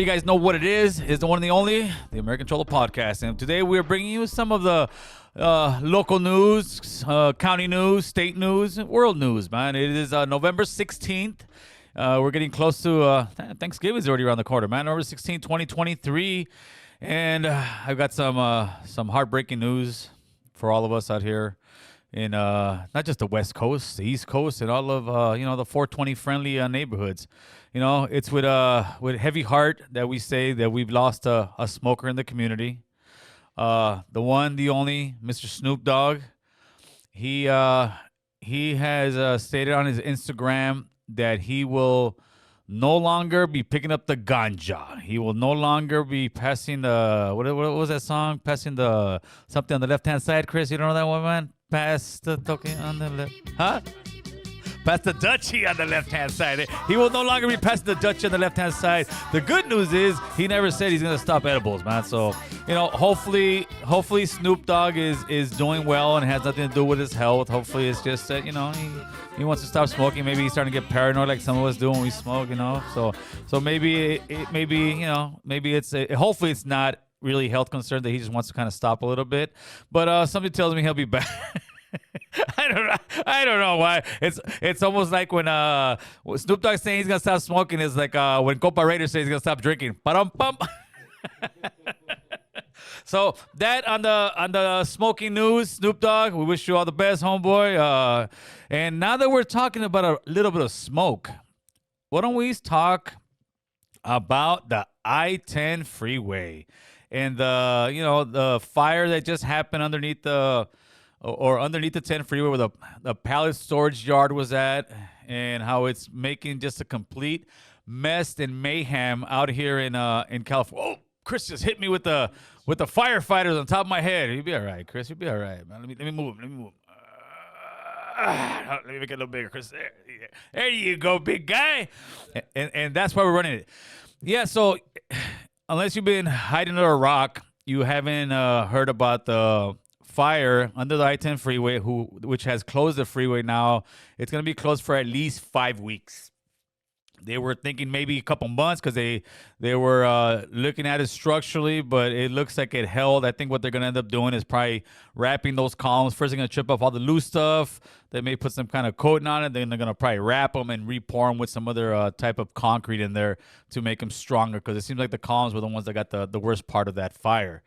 you guys know what it is the one and the only, the American Cholo Podcast. And today we're bringing you some of the local news, county news, state news, world news, man. It is November 16th. We're getting close to Thanksgiving's already around the corner, man. November 16th, 2023. And I've got some heartbreaking news for all of us out here in not just the West Coast, the East Coast, and all of the 420 friendly neighborhoods. You know, it's with heavy heart that we say that we've lost a smoker in the community. The one, the only, Mr. Snoop Dogg. He has stated on his Instagram that he will no longer be picking up the ganja. He will no longer be passing the what was that song? Passing the something on the left hand side, Chris. You don't know that one, man? Pass the token on the left. Huh? Pass the Dutchie on the left-hand side. He will no longer be passing the Dutchie on the left-hand side. The good news is he never said he's going to stop edibles, man. So, hopefully Snoop Dogg is doing well and has nothing to do with his health. Hopefully it's just that, he wants to stop smoking. Maybe he's starting to get paranoid like some of us do when we smoke, So maybe hopefully it's not really health concern that he just wants to kind of stop a little bit. But something tells me he'll be back. I don't know why. It's almost like when Snoop Dogg saying he's gonna stop smoking is like when Copa Raiders says he's gonna stop drinking. Ba-dum-bum. So that on the smoking news, Snoop Dogg, we wish you all the best, homeboy. And now that we're talking about a little bit of smoke, why don't we talk about the I-10 freeway and the fire that just happened underneath the 10 freeway where the pallet storage yard was at, and how it's making just a complete mess and mayhem out here in California. Oh, Chris just hit me with the firefighters on top of my head. You'll be all right, Chris. You'll be all right, man. Let me move. Let me make it a little bigger, Chris. There you go, big guy. And that's why we're running it. Yeah, so unless you've been hiding under a rock, you haven't heard about the fire under the I-10 freeway, which has closed the freeway now. It's going to be closed for at least 5 weeks. They were thinking maybe a couple months because they were looking at it structurally, but it looks like it held. I think what they're going to end up doing is probably wrapping those columns. First, they're going to chip off all the loose stuff. They may put some kind of coating on it. Then they're going to probably wrap them and re-pour them with some other type of concrete in there to make them stronger, because it seems like the columns were the ones that got the worst part of that fire.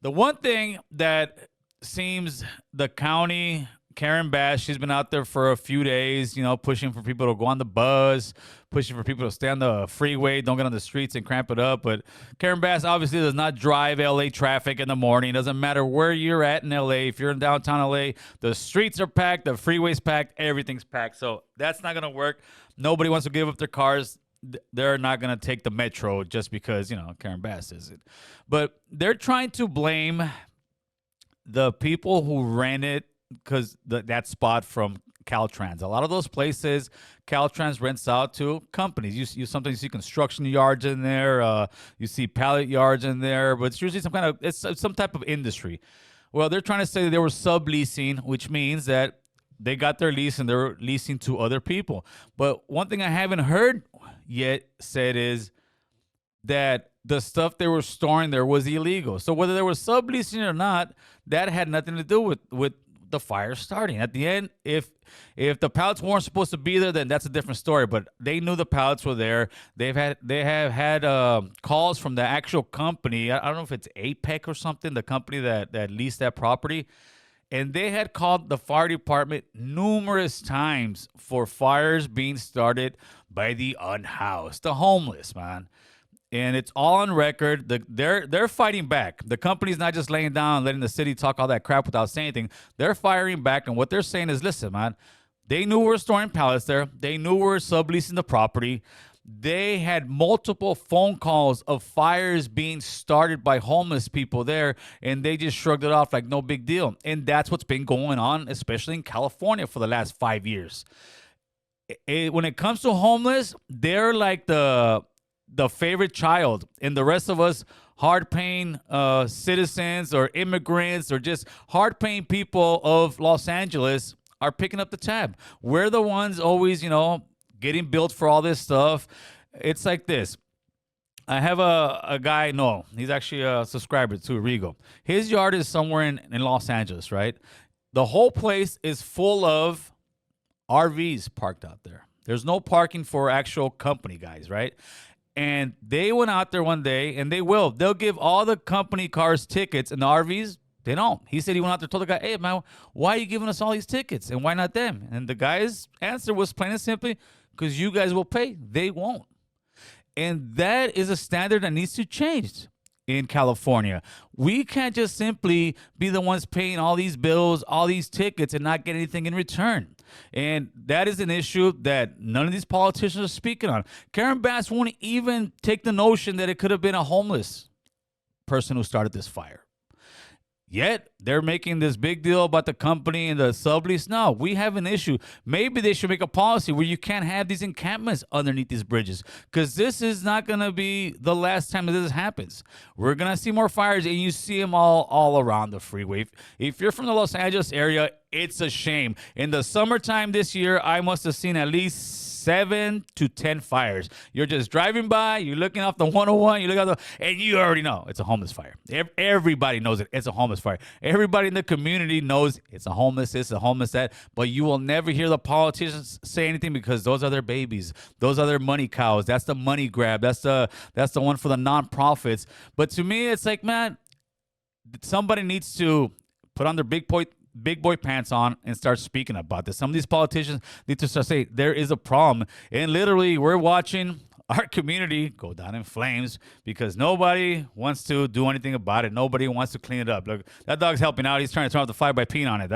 The one thing that seems the county, Karen Bass, she's been out there for a few days, pushing for people to go on the bus, pushing for people to stay on the freeway, don't get on the streets and cramp it up. But Karen Bass obviously does not drive LA traffic in the morning. It doesn't matter where you're at in LA. If you're in downtown LA, the streets are packed, the freeway's packed, everything's packed. So that's not going to work. Nobody wants to give up their cars. They're not going to take the metro just because, Karen Bass is it. But they're trying to blame the people who ran it, because that spot from Caltrans. A lot of those places, Caltrans rents out to companies. You sometimes see construction yards in there. You see pallet yards in there, but it's usually some type of industry. Well, they're trying to say that they were subleasing, which means that they got their lease and they're leasing to other people. But one thing I haven't heard yet said is that the stuff they were storing there was illegal. So whether they were subleasing or not, that had nothing to do with the fire starting. At the end, if the pallets weren't supposed to be there, then that's a different story. But they knew the pallets were there. They have had calls from the actual company. I don't know if it's APEC or something, the company that leased that property. And they had called the fire department numerous times for fires being started by the unhoused, the homeless, man. And it's all on record. They're fighting back. The company's not just laying down and letting the city talk all that crap without saying anything. They're firing back, and what they're saying is, listen, man, they knew we were storing pallets there. They knew we were subleasing the property. They had multiple phone calls of fires being started by homeless people there, and they just shrugged it off like no big deal. And that's what's been going on, especially in California, for the last 5 years. When it comes to homeless, they're like the favorite child, and the rest of us hard-paying citizens or immigrants or just hard-paying people of Los Angeles are picking up the tab. We're the ones always, getting billed for all this stuff. It's like this. I have a guy, no, he's actually a subscriber to Rigo. His yard is somewhere in Los Angeles, right? The whole place is full of RVs parked out there. There's no parking for actual company guys, right? And they went out there one day, and they'll give all the company cars tickets, and the RVs, they don't. He said he went out there, told the guy, hey, man, why are you giving us all these tickets, and why not them? And the guy's answer was plain and simply, because you guys will pay. They won't. And that is a standard that needs to change in California. We can't just simply be the ones paying all these bills, all these tickets, and not get anything in return. And that is an issue that none of these politicians are speaking on. Karen Bass won't even take the notion that it could have been a homeless person who started this fire. Yet they're making this big deal about the company and the sublease. No, we have an issue. Maybe they should make a policy where you can't have these encampments underneath these bridges, because this is not going to be the last time that this happens. We're going to see more fires, and you see them all around the freeway. If you're from the Los Angeles area, it's a shame. In the summertime this year, I must have seen at least 7 to 10 fires. You're just driving by, you're looking off the 101, you look out and you already know it's a homeless fire. Everybody knows it. It's a homeless fire. Everybody in the community knows it's a homeless this, a homeless that, but you will never hear the politicians say anything, because those are their babies. Those are their money cows. That's the money grab. That's the one for the nonprofits. But to me, it's like, man, somebody needs to put on their big boy pants on and start speaking about this. Some of these politicians need to start saying there is a problem. And literally, we're watching our community go down in flames because nobody wants to do anything about it. Nobody wants to clean it up. Look, that dog's helping out. He's trying to turn off the fire by peeing on it.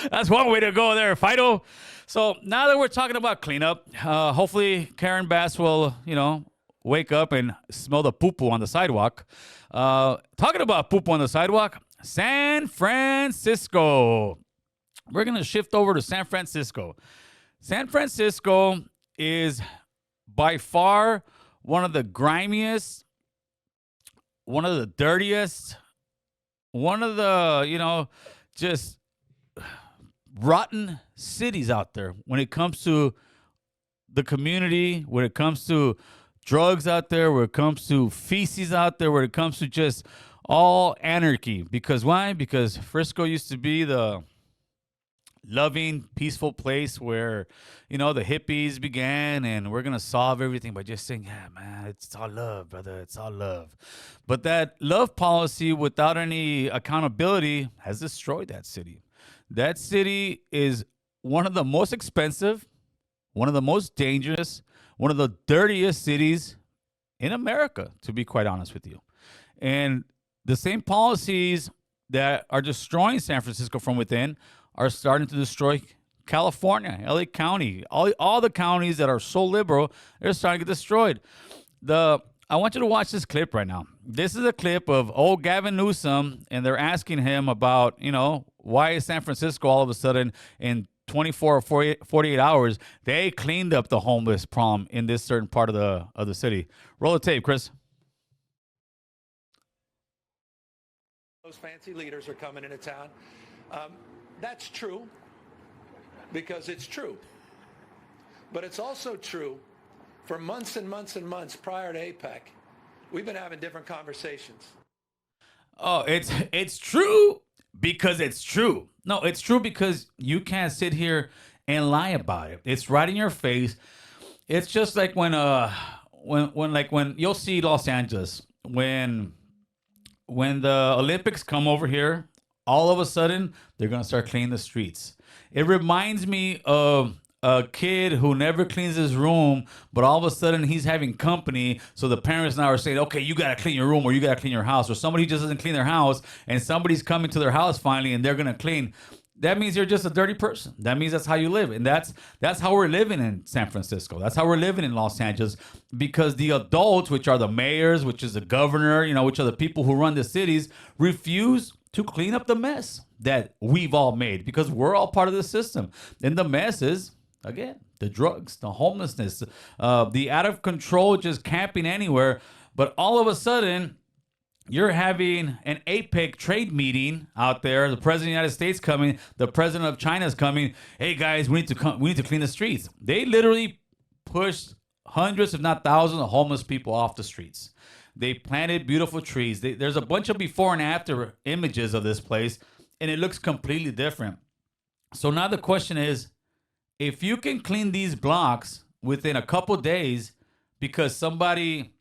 That's one way to go there, Fido. So now that we're talking about cleanup, hopefully Karen Bass will, wake up and smell the poo-poo on the sidewalk. Talking about poo-poo on the sidewalk, San Francisco. We're going to shift over to San Francisco. San Francisco is by far one of the grimiest, one of the dirtiest, one of the, just rotten cities out there when it comes to the community, when it comes to drugs out there, when it comes to feces out there, when it comes to just all anarchy. Because why? Because Frisco used to be the loving, peaceful place where, the hippies began, and we're going to solve everything by just saying, yeah, man, it's all love, brother. It's all love. But that love policy without any accountability has destroyed that city. That city is one of the most expensive, one of the most dangerous, one of the dirtiest cities in America, to be quite honest with you. And the same policies that are destroying San Francisco from within are starting to destroy California, LA County, all the counties that are so liberal, they're starting to get destroyed. I want you to watch this clip right now. This is a clip of old Gavin Newsom, and they're asking him about, why is San Francisco all of a sudden in 24 or 48 hours, they cleaned up the homeless problem in this certain part of the city. Roll the tape, Chris. Those fancy leaders are coming into town. That's true, because it's true. But it's also true for months and months and months prior to APEC, we've been having different conversations. Oh, it's true because it's true. No, it's true because you can't sit here and lie about it. It's right in your face. It's just like when you'll see Los Angeles when the Olympics come over here, all of a sudden, they're going to start cleaning the streets. It reminds me of a kid who never cleans his room, but all of a sudden he's having company. So the parents now are saying, okay, you got to clean your room or you got to clean your house. Or somebody just doesn't clean their house and somebody's coming to their house finally and they're going to clean. That means you're just a dirty person. That means that's how you live. And that's how we're living in San Francisco. That's how we're living in Los Angeles, because the adults, which are the mayors, which is the governor, which are the people who run the cities, refuse to clean up the mess that we've all made, because we're all part of the system. And the mess is, again, the drugs, the homelessness, the out of control, just camping anywhere. But all of a sudden, you're having an APEC trade meeting out there. The president of the United States coming. The president of China is coming. Hey guys, we need to clean the streets. They literally pushed hundreds, if not thousands, of homeless people off the streets. They planted beautiful trees. There's a bunch of before and after images of this place, and it looks completely different. So now the question is, if you can clean these blocks within a couple days because somebody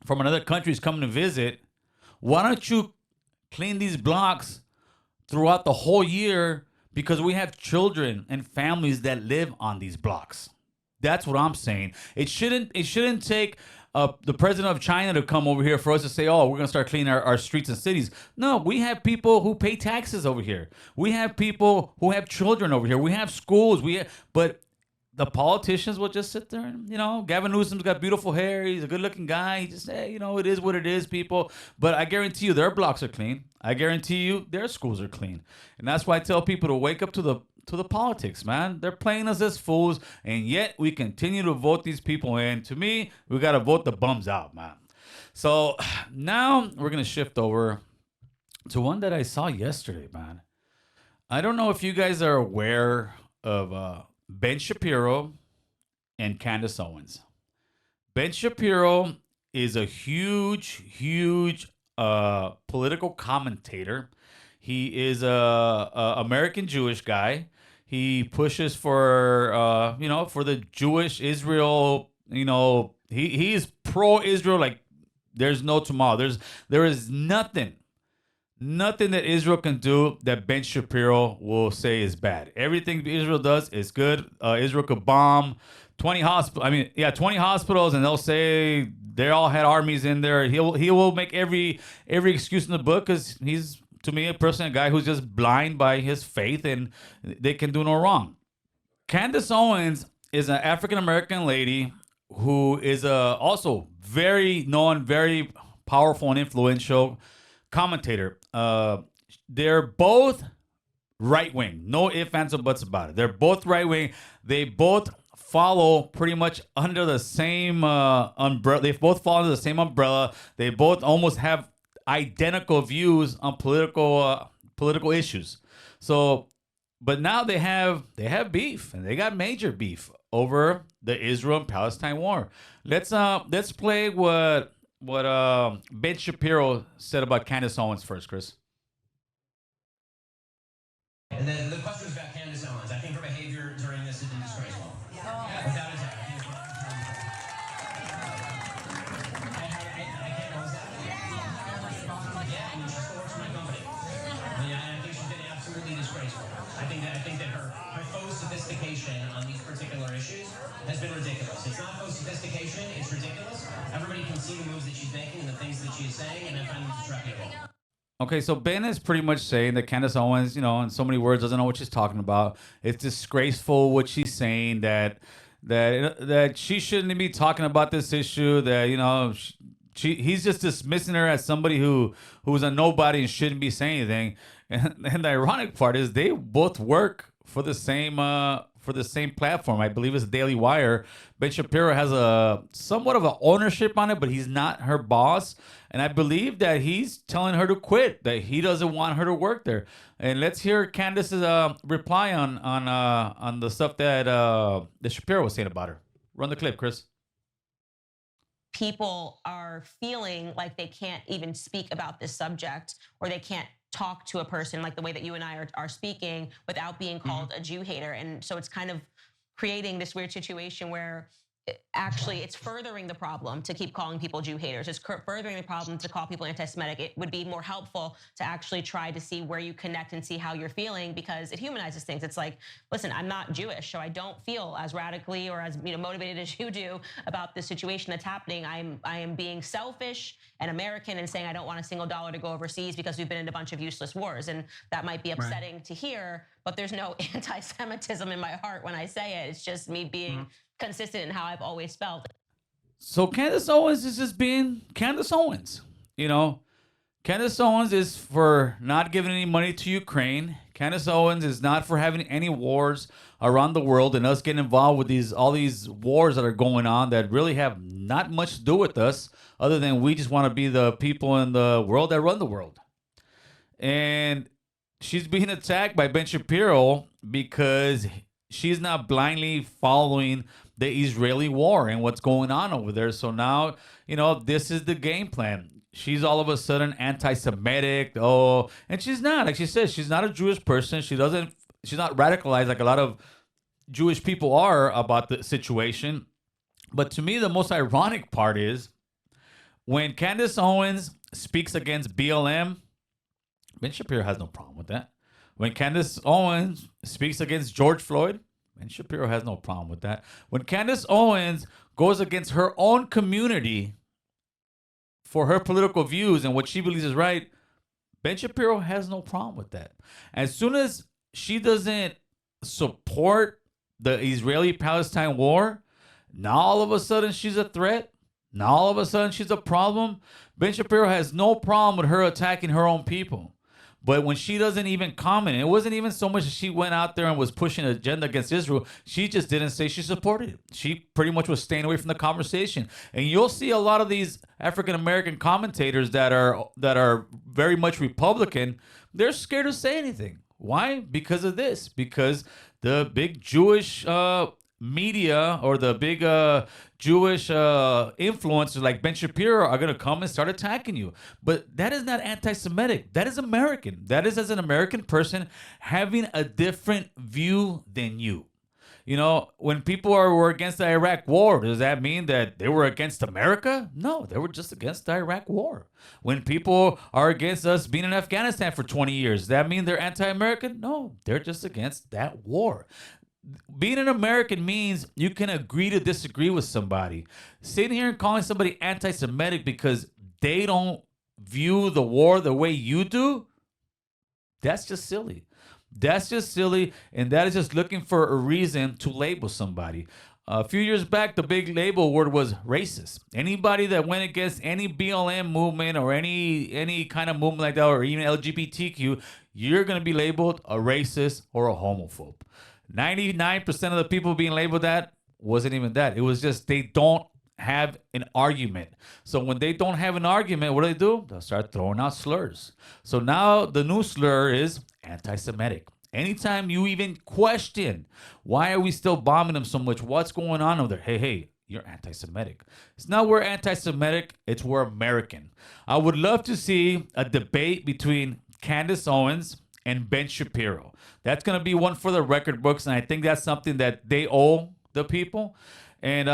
from another country is coming to visit, why don't you clean these blocks throughout the whole year, because we have children and families that live on these blocks? That's what I'm saying. It shouldn't take the president of China to come over here for us to say, oh, we're going to start cleaning our streets and cities. No, we have people who pay taxes over here. We have people who have children over here. We have schools. But the politicians will just sit there and, Gavin Newsom's got beautiful hair. He's a good looking guy. He just say, it is what it is, people. But I guarantee you their blocks are clean. I guarantee you their schools are clean. And that's why I tell people to wake up to the politics, man. They're playing us as fools, and yet we continue to vote these people in. To me, we got to vote the bums out, man. So now we're going to shift over to one that I saw yesterday, man. I don't know if you guys are aware of Ben Shapiro and Candace Owens. Ben Shapiro is a huge political commentator. He is a American Jewish guy. He pushes for for the Jewish Israel. He is pro-Israel. Like there's no tomorrow. There is nothing that Israel can do that Ben Shapiro will say is bad. Everything Israel does is good. Israel could bomb 20 hospitals, and they'll say they all had armies in there. He will make every excuse in the book because he's, to me, a guy who's just blind by his faith, and they can do no wrong. Candace Owens is an African-American lady who is also very known, very powerful and influential commentator. They're both right-wing. No ifs, ands, or buts about it. They're both right-wing. They both follow pretty much under the same umbrella. They both fall under the same umbrella. They both almost have identical views on political issues. So, but now they have beef, and they got major beef over the Israel and Palestine war. Let's play what Ben Shapiro said about Candace Owens first, Chris. And then the question is about Candace Owens. I think her behavior during this has been disgraceful. Yeah. Without a doubt. I think that her faux sophistication on these particular issues has been ridiculous. It's not faux sophistication, it's ridiculous. Everybody can see the moves that she's making and the things that she's saying, and I find them disreputable. Okay, so Ben is pretty much saying that Candace Owens, in so many words, doesn't know what she's talking about. It's disgraceful what she's saying, that she shouldn't be talking about this issue, that, he's just dismissing her as somebody who's a nobody and shouldn't be saying anything. And the ironic part is they both work for the same platform. I believe it's Daily Wire. Ben Shapiro has somewhat of an ownership on it, but he's not her boss. And I believe that he's telling her to quit, that he doesn't want her to work there. And let's hear Candace's reply on the stuff that Shapiro was saying about her. Run the clip, Chris. People are feeling like they can't even speak about this subject, or they can't talk to a person like the way that you and I are speaking without being called a Jew hater. And so it's kind of creating this weird situation where actually it's furthering the problem to keep calling people Jew haters. It's furthering the problem to call people anti-Semitic. It would be more helpful to actually try to see where you connect and see how you're feeling, because it humanizes things. It's like, listen, I'm not Jewish, so I don't feel as radically or as motivated as you do about this situation that's happening. I am being selfish and American and saying I don't want a single dollar to go overseas because we've been in a bunch of useless wars, and that might be upsetting to hear. But there's no anti-Semitism in my heart when I say it. It's just me being consistent in how I've always felt. So Candace Owens is just being Candace Owens. Candace Owens is for not giving any money to Ukraine. Candace Owens is not for having any wars around the world and us getting involved with all these wars that are going on that really have not much to do with us, other than we just want to be the people in the world that run the world. And she's being attacked by Ben Shapiro because she's not blindly following the Israeli war and what's going on over there. So now, this is the game plan. She's all of a sudden anti-Semitic. Oh, and she's not. Like she says, she's not a Jewish person. She's not radicalized like a lot of Jewish people are about the situation. But to me, the most ironic part is when Candace Owens speaks against BLM, Ben Shapiro has no problem with that. When Candace Owens speaks against George Floyd, Ben Shapiro has no problem with that. When Candace Owens goes against her own community for her political views and what she believes is right, Ben Shapiro has no problem with that. As soon as she doesn't support the Israeli-Palestine war, now all of a sudden she's a threat. Now all of a sudden she's a problem. Ben Shapiro has no problem with her attacking her own people. But when she doesn't even comment, it wasn't even so much that she went out there and was pushing an agenda against Israel. She just didn't say she supported it. She pretty much was staying away from the conversation. And you'll see a lot of these African-American commentators that are very much Republican. They're scared to say anything. Why? Because of this. Because the big Jewish media or the big Jewish influencers like Ben Shapiro are going to come and start attacking you. But that is not anti-Semitic. That is American. That is as an American person having a different view than you. When people were against the Iraq war, does that mean that they were against America? No, they were just against the Iraq war. When people are against us being in Afghanistan for 20 years, does that mean they're anti-American? No, they're just against that war. Being an American means you can agree to disagree with somebody. Sitting here and calling somebody anti-Semitic because they don't view the war the way you do, that's just silly. That's just silly, and that is just looking for a reason to label somebody. A few years back, the big label word was racist. Anybody that went against any BLM movement or any kind of movement like that, or even LGBTQ, you're going to be labeled a racist or a homophobe. 99% of the people being labeled that wasn't even that. It was just they don't have an argument. So when they don't have an argument, what do? They'll start throwing out slurs. So now the new slur is anti-Semitic. Anytime you even question, why are we still bombing them so much? What's going on over there? Hey, you're anti-Semitic. It's not we're anti-Semitic. It's we're American. I would love to see a debate between Candace Owens and Ben Shapiro. That's going to be one for the record books, and I think that's something that they owe the people. And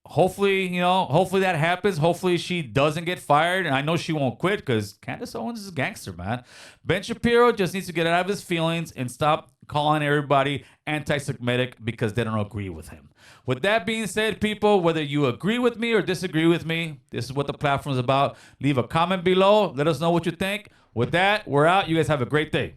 hopefully that happens. Hopefully she doesn't get fired, and I know she won't quit because Candace Owens is a gangster, man. Ben Shapiro just needs to get out of his feelings and stop calling everybody anti-Semitic because they don't agree with him. With that being said, people, whether you agree with me or disagree with me, this is what the platform is about. Leave a comment below. Let us know what you think. With that, we're out. You guys have a great day.